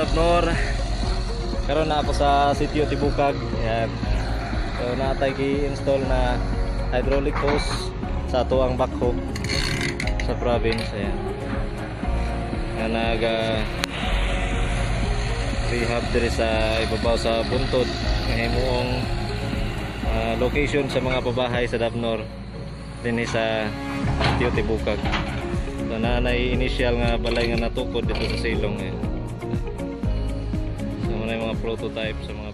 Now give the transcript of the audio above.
Davnor. Karon na ako sa sitio Tibukag. Ayan. So natay gi-install na hydraulic hose sa ato ang backhoe sa province. Ayan. Na rehab diri sa ibabaw sa buntod ng himuong location sa mga pabahay sa Davnor dinhi sa sitio Tibukag. So nanay initial nga balay nga natukod dito sa silong. So muna yung mga prototype sa mga